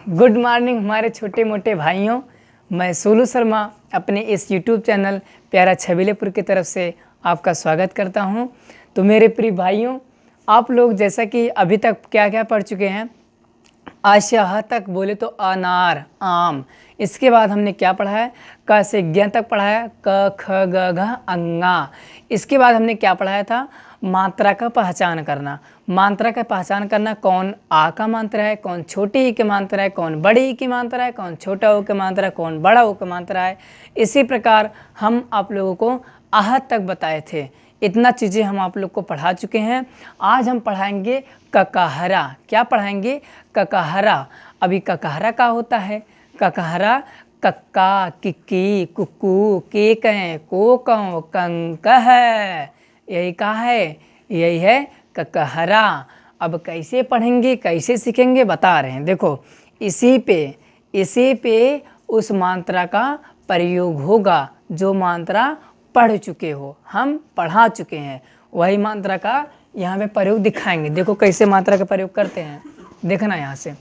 Good morning हमारे छोटे मोटे भाइयों। मैं सोलू शर्मा अपने इस यूट्यूब चैनल प्यारा छबीलेपुर की तरफ से आपका स्वागत करता हूं। तो मेरे प्रिय भाइयों, आप लोग जैसा कि अभी तक क्या क्या पढ़ चुके हैं, आ से ह तक बोले तो अनार आम। इसके बाद हमने क्या पढ़ा है, क से ज्ञ तक पढ़ा है, क ख ग घ अंगा। इसके बाद हमने क्या पढ़ाया था, मात्रा का पहचान करना। मात्रा का पहचान करना, कौन आ का मात्रा है, कौन छोटी ई की मात्रा है, कौन बड़ी ई की मात्रा है, कौन छोटा ओ की मात्रा है, कौन बड़ा ओ की मात्रा है। इसी प्रकार हम आप लोगों को आह तक बताए थे। इतना चीज़ें हम आप लोग को पढ़ा चुके हैं। आज हम पढ़ाएंगे ककहरा। क्या पढ़ाएंगे? ककहरा। अभी ककहरा का होता है? ककहरा कक्का, किक्की, कुक्कू, केकें, कोकों, कंकह। यही का है, यही है ककहरा। अब कैसे पढ़ेंगे, कैसे सीखेंगे, बता रहे हैं। देखो, इसी पे उस मात्रा का प्रयोग होगा जो मात्रा पढ़ चुके हो, हम पढ़ा चुके हैं। वही मात्रा का यहाँ पे प्रयोग दिखाएंगे। देखो कैसे मात्रा का प्रयोग करते हैं, देखना यहाँ से।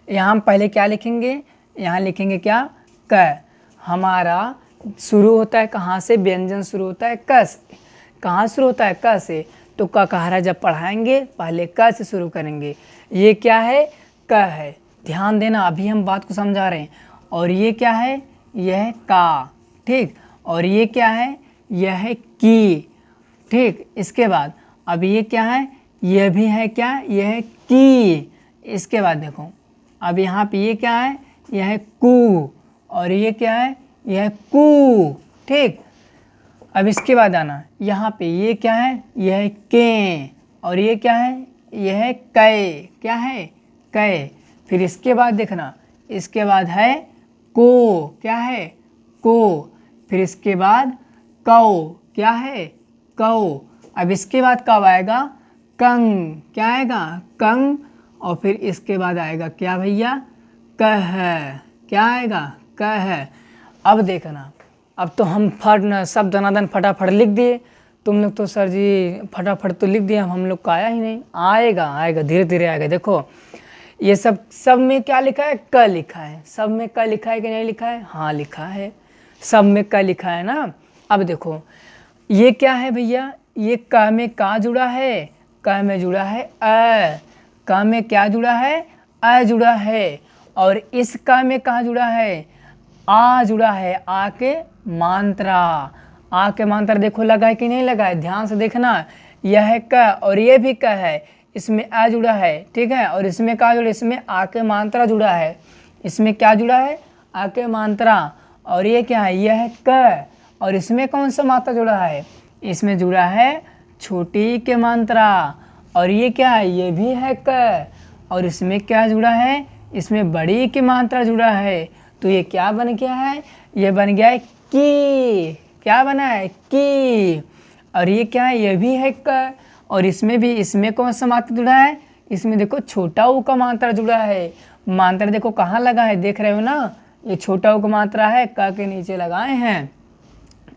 यहाँ हम पहले क्या लिखेंगे, यहाँ लिखेंगे क्या, क। हमारा शुरू होता है कहाँ से, व्यंजन शुरू होता है क से। कहाँ शुरू होता है, क से। तो ककहरा जब पढ़ाएंगे पहले क से शुरू करेंगे। ये क्या है, क है। ध्यान देना, अभी हम बात को समझा रहे हैं। और ये क्या है, यह है का, ठीक। और ये क्या है, यह है की, ठीक। इसके बाद अब ये क्या है, यह भी है क्या, यह है की। इसके बाद देखो, अब यहाँ पे ये क्या है, यह है कू। और ये क्या है, यह है कू, ठीक। अब इसके बाद आना, यहाँ पे ये क्या है, यह है के। और ये क्या है, यह है कै। क्या है, कै। फिर इसके बाद देखना, इसके बाद है को। क्या है, को। फिर इसके बाद कौ। क्या है, कौ। अब इसके बाद कब आएगा, कंग। क्या आएगा, कंग। और फिर इसके बाद आएगा क्या भैया, कह। क्या आएगा, कह। अब देखना, अब तो हम सब दनादन फटाफट लिख दिए। तुम लोग तो सर जी फटाफट तो लिख दिए, हम लोग को आया ही नहीं। आएगा आएगा, धीरे धीरे आएगा। देखो ये सब में क्या लिखा है, क लिखा है। सब में क लिखा है कि नहीं लिखा है, हाँ लिखा है। सब में क लिखा है ना। अब देखो ये क्या है भैया, ये क में का जुड़ा है, क में जुड़ा है अ। क में क्या जुड़ा है, अ जुड़ा है। और इस क में कहाँ जुड़ा है, आ जुड़ा है। आ के मात्रा, आ के मात्रा देखो लगा है कि नहीं लगा है, ध्यान से देखना। यह है क और ये भी क है, इसमें आ जुड़ा है, ठीक है। और इसमें क्या जुड़ा, इसमें आ के मात्रा जुड़ा है। इसमें क्या जुड़ा है, आ के मात्रा। और ये क्या है, यह है क। और इसमें कौन सा मात्रा जुड़ा है, इसमें जुड़ा है छोटी के मात्रा। और ये क्या है, ये भी है क। और इसमें क्या जुड़ा है, इसमें बड़ी की मात्रा जुड़ा है। तो ये क्या बन गया है, ये बन गया है की। क्या बना है, की। और ये क्या है, ये भी है क। और इसमें भी, इसमें कौन सा मात्रा जुड़ा है, इसमें देखो छोटा ऊ का मात्रा जुड़ा है। मात्रा देखो कहाँ लगा है, देख रहे हो ना, ये छोटा ऊ का मात्रा है, क के नीचे लगाए हैं।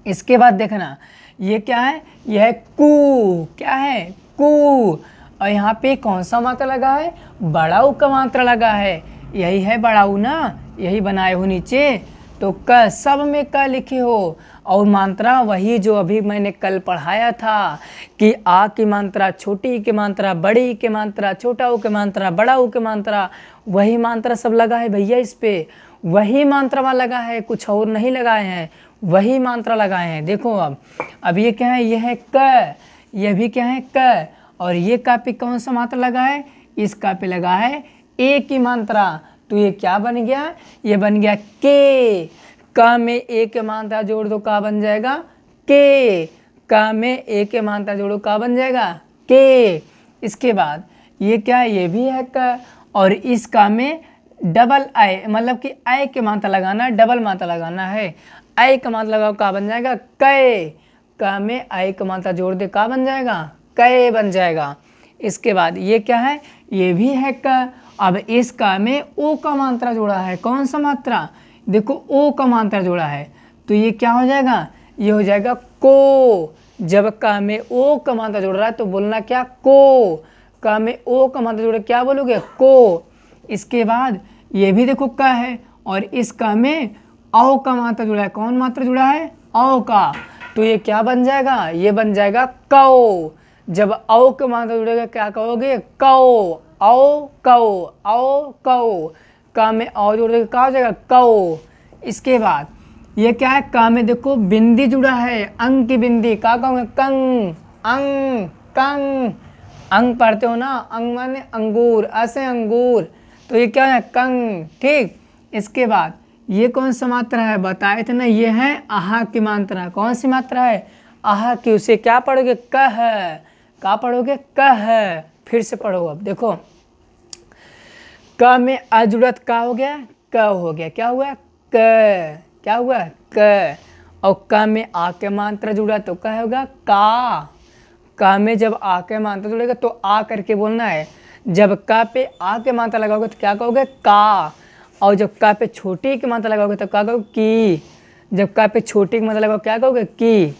इसके बाद देखना, ये क्या है, यह है कू। क्या है, कू। और यहाँ पे कौन सा मात्रा लगा है, बड़ा ऊ का मात्रा लगा है। यही है बड़ा ऊ ना, यही बनाए हो नीचे। तो क, सब में क लिखे हो। और मात्रा वही जो अभी मैंने कल पढ़ाया था कि आ की मात्रा, छोटी की मात्रा, बड़ी की मात्रा, छोटा ऊ की मात्रा, बड़ा ऊ की मात्रा, वही मात्रा सब लगा है भैया। इस पे वही मात्रा वहाँ लगा है, कुछ और नहीं लगाए हैं, वही मात्रा लगाए हैं। देखो अब ये क्या है, यह है क। यह भी क्या है, क। और ये का पे कौन सा मात्रा लगा है, इस का पे लगा है ए की मात्रा। तो ये क्या बन गया, ये बन गया के। क में ए के मात्रा जोड़ दो, का बन जाएगा के। क में ए के मात्रा जोड़ो, का बन जाएगा के। इसके बाद ये क्या है, ये भी है क। और इस का में डबल आई, मतलब कि आई के मात्रा लगाना, डबल मात्रा लगाना है। आई का मात्रा लगाओ, का बन जाएगा कै। क में आई का मात्रा जोड़ दे, का बन जाएगा, कै बन जाएगा। इसके बाद ये क्या है, ये भी है क। अब इस क में ओ का मात्रा जोड़ा है, कौन सा मात्रा, देखो ओ का मात्रा जोड़ा है। तो ये क्या हो जाएगा, ये हो जाएगा को। जब क में ओ का मात्रा जोड़ रहा है तो बोलना क्या, को। क में ओ का मात्रा जोड़ा, क्या बोलोगे, को। इसके बाद ये भी देखो क है और इस क में औ का मात्रा जुड़ा है। कौन मात्रा जुड़ा है? औ का। तो ये क्या बन जाएगा? ये बन जाएगा कौ। जब औ का मात्रा जुड़ेगा क्या कहोगे? कौ। औ कौ, औ कौ। क में औ जुड़ेगा क्या हो जाएगा? कौ। इसके बाद ये क्या है? क में देखो बिंदी जुड़ा है, अंग की बिंदी। क्या कहोगे? कंग, अंग, कंग। अंग पढ़ते हो ना, अंग माने अंगूर, ऐसे अंगूर। तो ये क्या है? कंग। ठीक। इसके बाद ये कौन सा मात्रा है? बताए थे ना, ये है आहा की मात्रा। कौन सी मात्रा है? आहा की। उसे क्या पढ़ोगे? कह। क्या पढ़ोगे? कह। फिर से पढ़ो। अब देखो, क में अ जुड़त का हो गया? क हो गया। क्या हुआ? क। क्या हुआ? क। और क में आ के मात्रा जुड़ा तो क्या होगा? का। क में जब आ के मात्रा जुड़ेगा तो आ करके बोलना है। जब क पे आ के मात्रा लगाओगे तो क्या कहोगे? का। और जब क पे छोटी की मात्रा लगाओगे तो क्या कहोगे? की। जब क पे छोटी की मात्रा लगाओगे क्या कहोगे? की।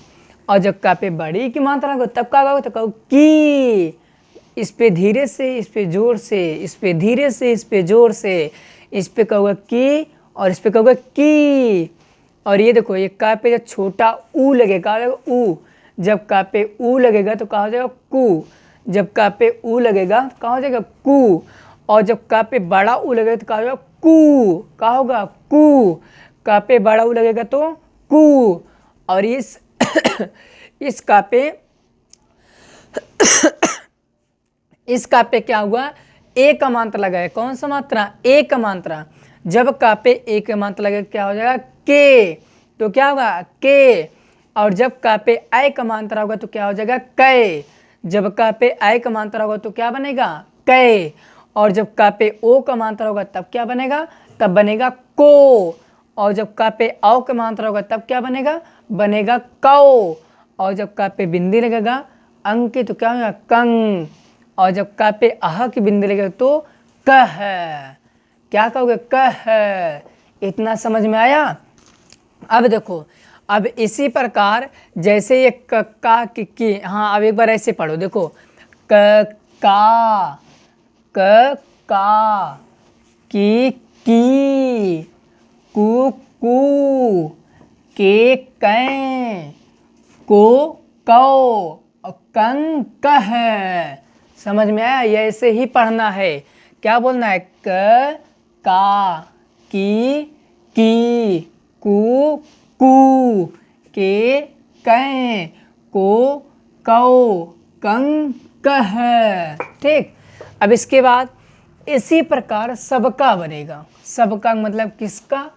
और जब क पे बड़ी की मात्रा लगाओगे तब क्या कहोगे? तो कहो की। इस पे धीरे से, इस पे जोर से, इस पे धीरे से, इस पे जोर से। इस पे कहोगे की और इस पे कहोगे की। और ये देखो, ये का पे जब छोटा ऊ लगेगा, ऊ। जब का पे ऊ लगेगा तो कहा हो जाएगा कू। जब का पे ऊ लगेगा तो कहा हो जाएगा कू। और जब का पे बड़ा ऊ लगेगा तो कहा हो जाएगा कू। कहा होगा? कू। का पे बड़ा ऊ लगेगा तो कू। और इस का पे इस का पे क्या हुआ? ए का मात्रा लगा है। कौन सा मात्रा? ए का मात्रा। जब का पे ए का मात्रा लगेगा क्या हो जाएगा? के। तो क्या होगा? के। और जब का पे आई का मात्रा होगा तो क्या हो जाएगा? कै। जब का पे आई का मात्रा होगा तो क्या बनेगा? कै। और जब का पे ओ का मात्रा होगा तब क्या बनेगा? तब बनेगा को। और जब का पे औ का मात्रा होगा तब क्या बनेगा? बनेगा कौ। और जब का पे बिंदी लगेगा अंग की तो क्या होगा? कंग। और जब का पे आह की बिंदी लगेगा तो कह। क्या कहोगे? कह। इतना समझ में आया? अब देखो, अब इसी प्रकार जैसे ये का की, हाँ अब एक बार ऐसे पढ़ो। देखो, क का, क का, की, कु कू, के कै, को कौ और कंग कह। समझ में आया? ये ऐसे ही पढ़ना है। क्या बोलना है? क का, की, कू कू, के कै, को कौ, कंग कह। ठीक। अब इसके बाद इसी प्रकार सबका बनेगा। सबका मतलब किसका?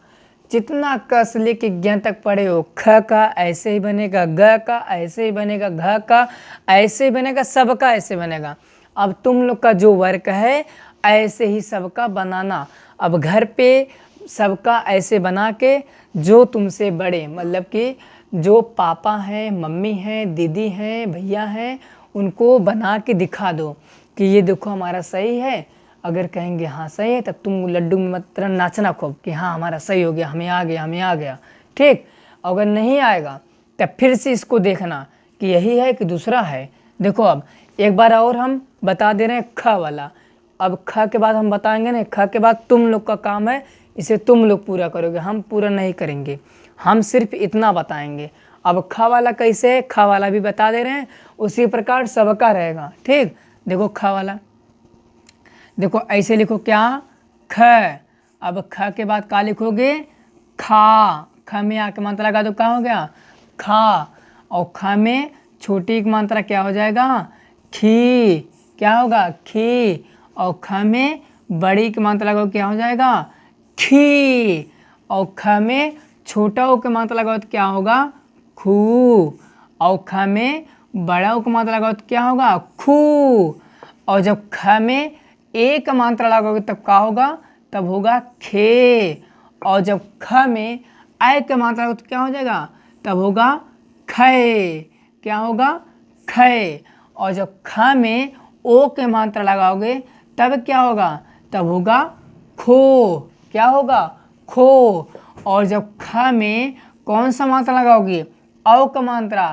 जितना क से लेके ज्ञ तक पढ़े हो, ख का ऐसे ही बनेगा, ग का ऐसे ही बनेगा, घ का ऐसे ही बनेगा, सबका ऐसे बनेगा। अब तुम लोग का जो वर्क है ऐसे ही सबका बनाना। अब घर पे सबका ऐसे बना के जो तुमसे बड़े, मतलब कि जो पापा हैं, मम्मी हैं, दीदी हैं, भैया हैं, उनको बना के दिखा दो कि ये देखो हमारा सही है। अगर कहेंगे हाँ सही है तब तुम लड्डू में मतलब नाचना खूब कि हाँ हमारा सही हो गया, हमें आ गया, हमें आ गया। ठीक। अगर नहीं आएगा तब फिर से इसको देखना कि यही है कि दूसरा है। देखो, अब एक बार और हम बता दे रहे हैं ख वाला। अब ख के बाद हम बताएंगे ना, ख के बाद तुम लोग का काम है, इसे तुम लोग पूरा करोगे, हम पूरा नहीं करेंगे, हम सिर्फ इतना बताएंगे। अब ख वाला कैसे है, ख वाला भी बता दे रहे हैं, उसी प्रकार सबका रहेगा। ठीक। देखो ख वाला, देखो ऐसे लिखो क्या? ख। अब ख के बाद क्या लिखोगे? खा। ख में आके मात्रा लगा दो, कहाँ हो गया? खा। और ख में छोटी की मात्रा क्या हो जाएगा? खी। क्या होगा? खी। और ख में बड़ी की मात्रा लगाओ, क्या हो जाएगा? खी। और ख में छोटा ओ की मात्रा लगाओ तो क्या होगा? खू। और ख में बड़ा ओ की मात्रा लगाओ तो क्या होगा? खू। और जब ख में ए का मात्रा लगाओगे तब क्या होगा? तब होगा खे। और जब ख में आय का मात्रा लगाओगे तो क्या हो जाएगा? तब होगा खे। क्या होगा? खे। और जब ख में ओ के मात्रा लगाओगे तब क्या होगा? तब होगा खो। क्या होगा? खो। और जब ख में कौन सा मात्रा लगाओगे? औ का मात्रा,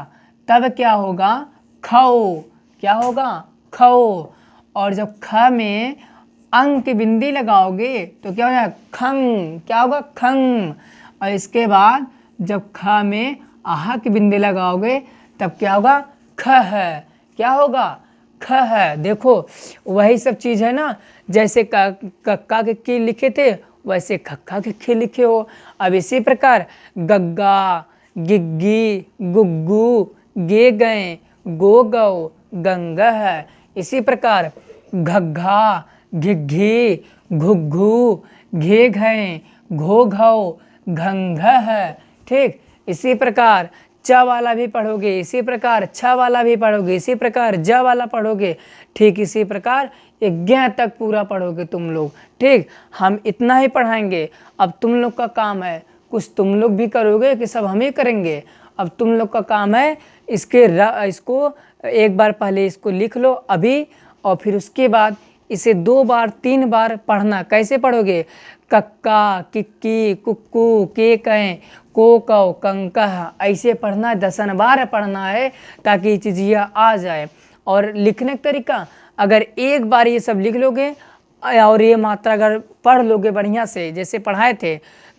तब क्या होगा? खो। क्या होगा? खो। और जब ख में अंग की बिंदी लगाओगे तो क्या हो जाएगा खंग, क्या होगा खंग। और इसके बाद जब ख में आहा की बिंदी लगाओगे तब क्या होगा ख है, क्या होगा ख है। देखो वही सब चीज़ है ना, जैसे कक्का के की लिखे थे वैसे खक्का के की लिखे हो। अब इसी प्रकार गग्गा, गिग्गी, गुग्गू, गे गए, गो गौ, गंगह। इसी प्रकार घग्घा, घिघी, घुघू, घे घे, घो घौ, घंघह। ठीक, इसी प्रकार च वाला भी पढ़ोगे, इसी प्रकार छ वाला भी पढ़ोगे, इसी प्रकार ज वाला पढ़ोगे। ठीक इसी प्रकार 11 तक पूरा पढ़ोगे तुम लोग। ठीक, हम इतना ही पढ़ाएंगे। अब तुम लोग का काम है, कुछ तुम लोग भी करोगे कि सब हम ही करेंगे। अब तुम लोग का काम है इसको एक बार पहले इसको लिख लो अभी, और फिर उसके बाद इसे 2 बार 3 बार पढ़ना। कैसे पढ़ोगे? कक्का, किक्की, कुक्कू, के कहें, को कौ, कंकह, ऐसे पढ़ना 10 बार पढ़ना है ताकि ये चीज़ आ जाए। और लिखने का तरीका, अगर एक बार ये सब लिख लोगे और ये मात्रा अगर पढ़ लोगे बढ़िया से जैसे पढ़ाए थे,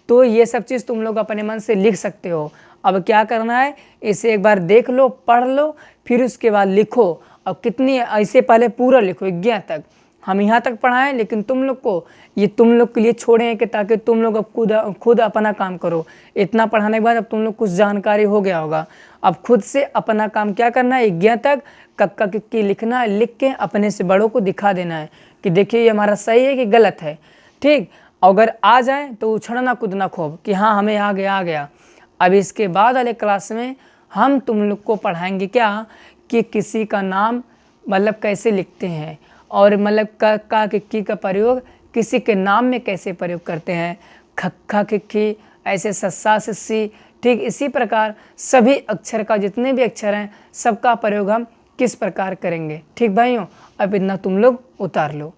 तो ये सब चीज़ तुम लोग अपने मन से लिख सकते हो। अब क्या करना है, इसे एक बार देख लो, पढ़ लो, फिर उसके बाद लिखो। अब कितनी ऐसे पहले पूरा लिखो 11 तक। हम यहाँ तक पढ़ाएं, लेकिन तुम लोग को ये तुम लोग के लिए छोड़े हैं कि ताकि तुम लोग अब खुद अपना काम करो। इतना पढ़ाने के बाद अब तुम लोग कुछ जानकारी हो गया होगा। अब खुद से अपना काम क्या करना है, 11 तक कक्का किक्की लिखना, लिख के अपने से बड़ों को दिखा देना है कि देखिए ये हमारा सही है कि गलत है। ठीक, अगर आ जाए तो उछड़ना कूदना खूब कि हाँ हमें आ गया। अब इसके बाद वाले क्लास में हम तुम लोग को पढ़ाएंगे क्या कि किसी का नाम मतलब कैसे लिखते हैं, और मतलब का किक्की का प्रयोग किसी के नाम में कैसे प्रयोग करते हैं, खक्खा किक्की, ऐसे सस्सा सिस्सी। ठीक इसी प्रकार सभी अक्षर का जितने भी अक्षर हैं सबका प्रयोग हम किस प्रकार करेंगे। ठीक भाइयों, अब इतना तुम लोग उतार लो।